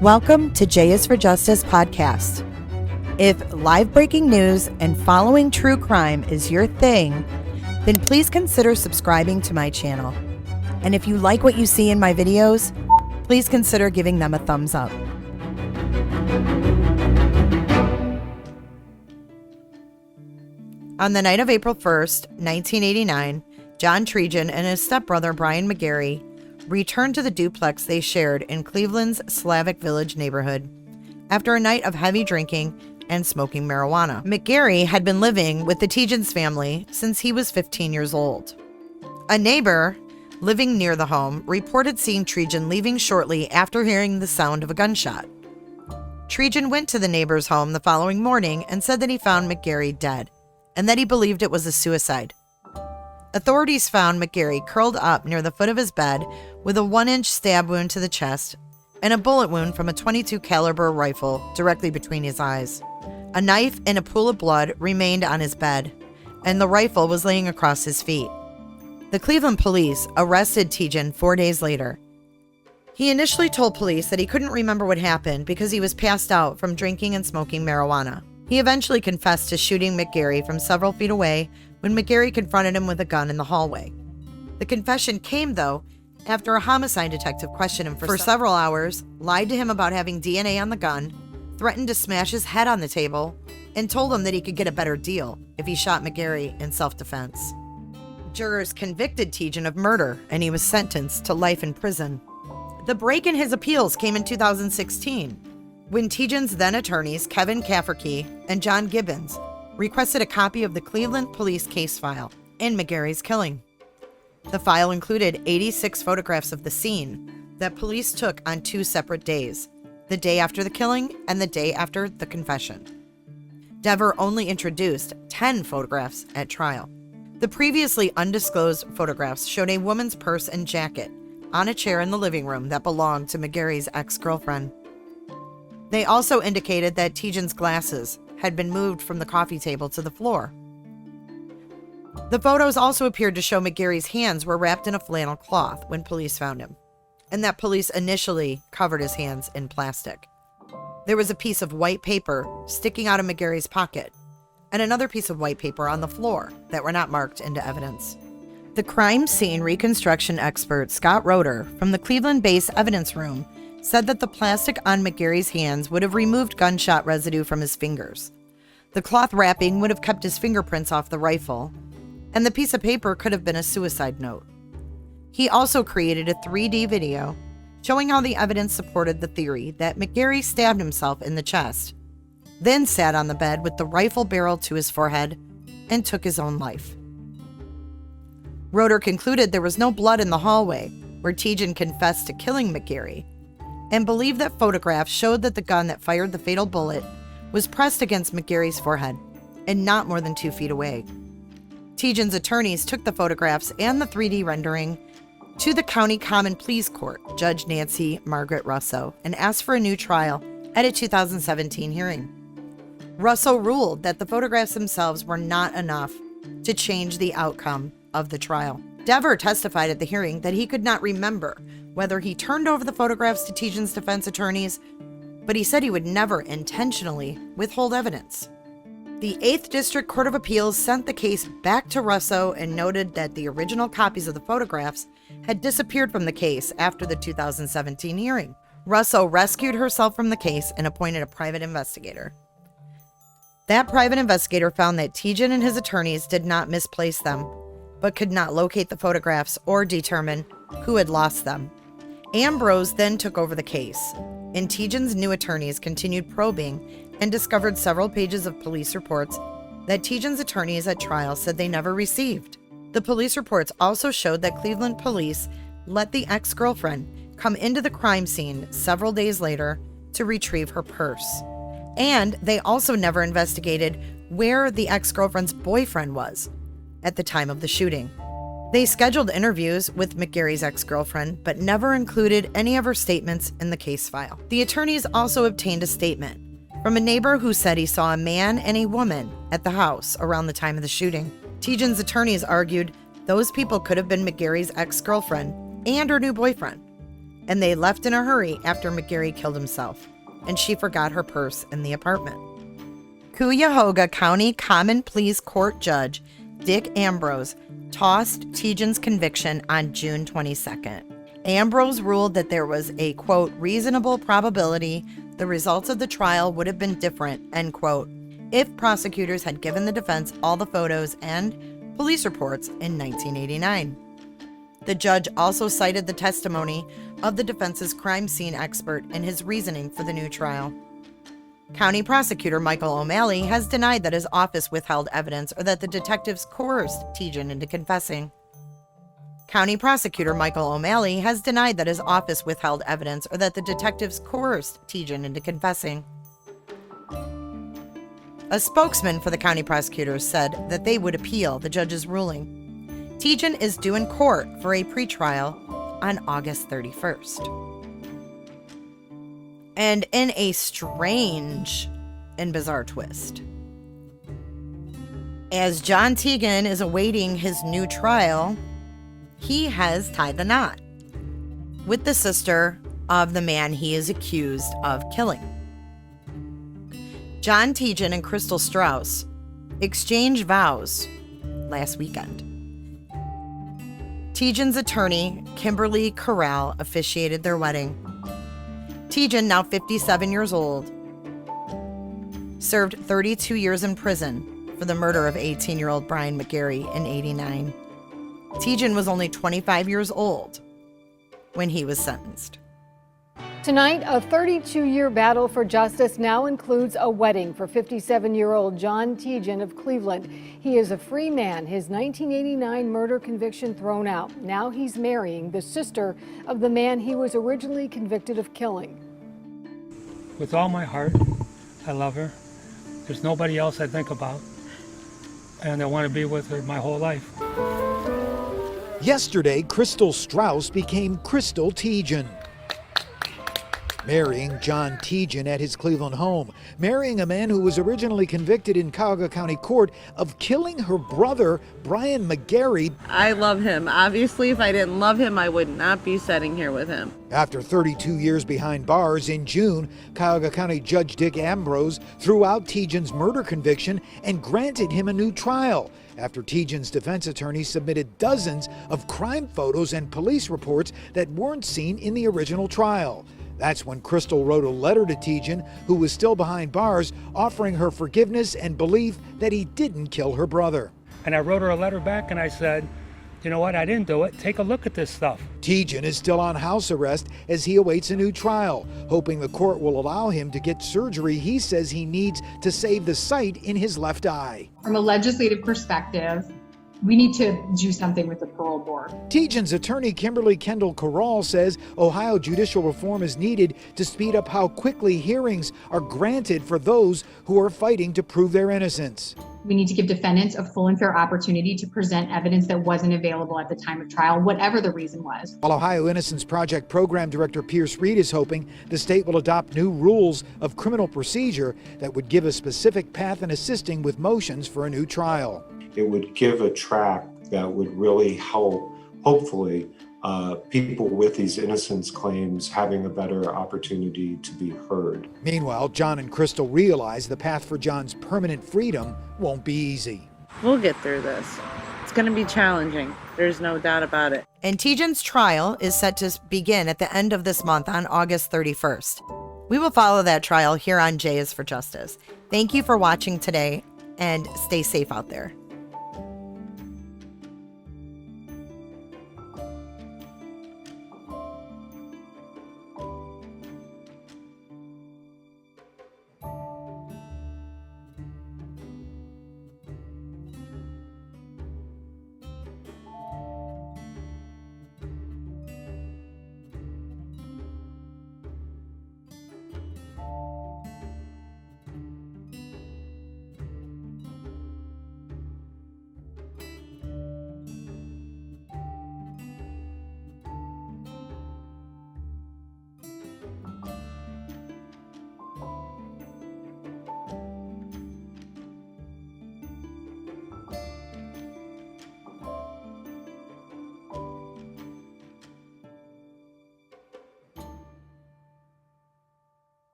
Welcome to J is for Justice podcast. If live breaking news and following true crime is your thing, then please consider subscribing to my channel. And if you like what you see in my videos, please consider giving them a thumbs up. On the night of April 1st, 1989, John Tiedjen and his stepbrother Brian McGary returned to the duplex they shared in Cleveland's Slavic Village neighborhood after a night of heavy drinking and smoking marijuana. McGary had been living with the Tiedjen's family since he was 15 years old. A neighbor living near the home reported seeing Tiedjen leaving shortly after hearing the sound of a gunshot. Tiedjen went to the neighbor's home the following morning and said that he found McGary dead and that he believed it was a suicide. Authorities found McGary curled up near the foot of his bed with a 1-inch stab wound to the chest and a bullet wound from a .22 caliber rifle directly between his eyes. A knife and a pool of blood remained on his bed, and the rifle was laying across his feet. The Cleveland police arrested Tiedjen 4 days later. He initially told police that he couldn't remember what happened because he was passed out from drinking and smoking marijuana. He eventually confessed to shooting McGary from several feet away when McGary confronted him with a gun in the hallway. The confession came, though, after a homicide detective questioned him for several hours, lied to him about having DNA on the gun, threatened to smash his head on the table, and told him that he could get a better deal if he shot McGary in self-defense. Jurors convicted Tiedjen of murder, and he was sentenced to life in prison. The break in his appeals came in 2016, when Tiedjen's then attorneys Kevin Cafferkey and John Gibbons requested a copy of the Cleveland police case file in McGary's killing. The file included 86 photographs of the scene that police took on 2 separate days, the day after the killing and the day after the confession. Dever only introduced 10 photographs at trial. The previously undisclosed photographs showed a woman's purse and jacket on a chair in the living room that belonged to McGary's ex-girlfriend. They also indicated that Tiedjen's glasses had been moved from the coffee table to the floor. The photos also appeared to show McGary's hands were wrapped in a flannel cloth when police found him, and that police initially covered his hands in plastic. There was a piece of white paper sticking out of McGary's pocket, and another piece of white paper on the floor that were not marked into evidence. The crime scene reconstruction expert Scott Roeder from the Cleveland-based evidence room said that the plastic on McGary's hands would have removed gunshot residue from his fingers. The cloth wrapping would have kept his fingerprints off the rifle, and the piece of paper could have been a suicide note. He also created a 3D video showing how the evidence supported the theory that McGary stabbed himself in the chest, then sat on the bed with the rifle barrel to his forehead and took his own life. Roeder concluded there was no blood in the hallway where Tiedjen confessed to killing McGary, and believed that photographs showed that the gun that fired the fatal bullet was pressed against McGary's forehead and not more than 2 feet away. Tiedjen's attorneys took the photographs and the 3D rendering to the County Common Pleas Court, Judge Nancy Margaret Russo, and asked for a new trial at a 2017 hearing. Russo ruled that the photographs themselves were not enough to change the outcome of the trial. Dever testified at the hearing that he could not remember whether he turned over the photographs to Tiedjen's defense attorneys, but he said he would never intentionally withhold evidence. The 8th District Court of Appeals sent the case back to Russo and noted that the original copies of the photographs had disappeared from the case after the 2017 hearing. Russo rescued herself from the case and appointed a private investigator. That private investigator found that Tiedjen and his attorneys did not misplace them, but could not locate the photographs or determine who had lost them. Ambrose then took over the case, and Tiedjen's new attorneys continued probing and discovered several pages of police reports that Tiedjen's attorneys at trial said they never received. The police reports also showed that Cleveland police let the ex-girlfriend come into the crime scene several days later to retrieve her purse. And they also never investigated where the ex-girlfriend's boyfriend was at the time of the shooting. They scheduled interviews with McGary's ex-girlfriend, but never included any of her statements in the case file. The attorneys also obtained a statement from a neighbor who said he saw a man and a woman at the house around the time of the shooting. Tiedjen's attorneys argued those people could have been McGary's ex-girlfriend and her new boyfriend. and they left in a hurry after McGary killed himself, and she forgot her purse in the apartment. Cuyahoga County Common Pleas Court Judge Dick Ambrose tossed Tiedjen's conviction on June 22nd. Ambrose ruled that there was a, quote, reasonable probability the results of the trial would have been different, end quote, if prosecutors had given the defense all the photos and police reports in 1989. The judge also cited the testimony of the defense's crime scene expert in his reasoning for the new trial. County Prosecutor Michael O'Malley has denied that his office withheld evidence or that the detectives coerced Tiedjen into confessing. County Prosecutor Michael O'Malley has denied that his office withheld evidence or that the detectives coerced Tiedjen into confessing. A spokesman for the county prosecutors said that they would appeal the judge's ruling. Tiedjen is due in court for a pretrial on August 31st. And in a strange and bizarre twist, as John Tiedjen is awaiting his new trial, he has tied the knot with the sister of the man he is accused of killing. John Tiedjen and Crystal Strauss exchanged vows last weekend. Tiedjen's attorney, Kimberly Corral, officiated their wedding. Tiedjen, now 57 years old, served 32 years in prison for the murder of 18-year-old Brian McGary in '89. Tiedjen was only 25 years old when he was sentenced. Tonight, a 32-year battle for justice now includes a wedding for 57-year-old John Tiedjen of Cleveland. He is a free man, his 1989 murder conviction thrown out. Now he's marrying the sister of the man he was originally convicted of killing. With all my heart, I love her. There's nobody else I think about, and I want to be with her my whole life. Yesterday, Crystal Strauss became Crystal Tiedjen, marrying John Tiedjen at his Cleveland home, marrying a man who was originally convicted in Cuyahoga County Court of killing her brother, Brian McGary. I love him. Obviously, if I didn't love him, I would not be sitting here with him. After 32 years behind bars, in June, Cuyahoga County Judge Dick Ambrose threw out Tiedjen's murder conviction and granted him a new trial after Tiedjen's defense attorney submitted dozens of crime photos and police reports that weren't seen in the original trial. That's when Crystal wrote a letter to Tiedjen, who was still behind bars, offering her forgiveness and belief that he didn't kill her brother. And I wrote her a letter back and I said, you know what, I didn't do it. Take a look at this stuff. Tiedjen is still on house arrest as he awaits a new trial, hoping the court will allow him to get surgery he says he needs to save the sight in his left eye. From a legislative perspective, we need to do something with the parole board. Tiedjen's attorney, Kimberly Corral, says Ohio judicial reform is needed to speed up how quickly hearings are granted for those who are fighting to prove their innocence. We need to give defendants a full and fair opportunity to present evidence that wasn't available at the time of trial, whatever the reason was. While Ohio Innocence Project Program Director Pierce Reed is hoping the state will adopt new rules of criminal procedure that would give a specific path in assisting with motions for a new trial. It would give a track that would really help, hopefully, people with these innocence claims having a better opportunity to be heard. Meanwhile, John and Crystal realize the path for John's permanent freedom won't be easy. We'll get through this. It's going to be challenging. There's no doubt about it. And Tiedjen's trial is set to begin at the end of this month on August 31st. We will follow that trial here on J is for Justice. Thank you for watching today, and stay safe out there.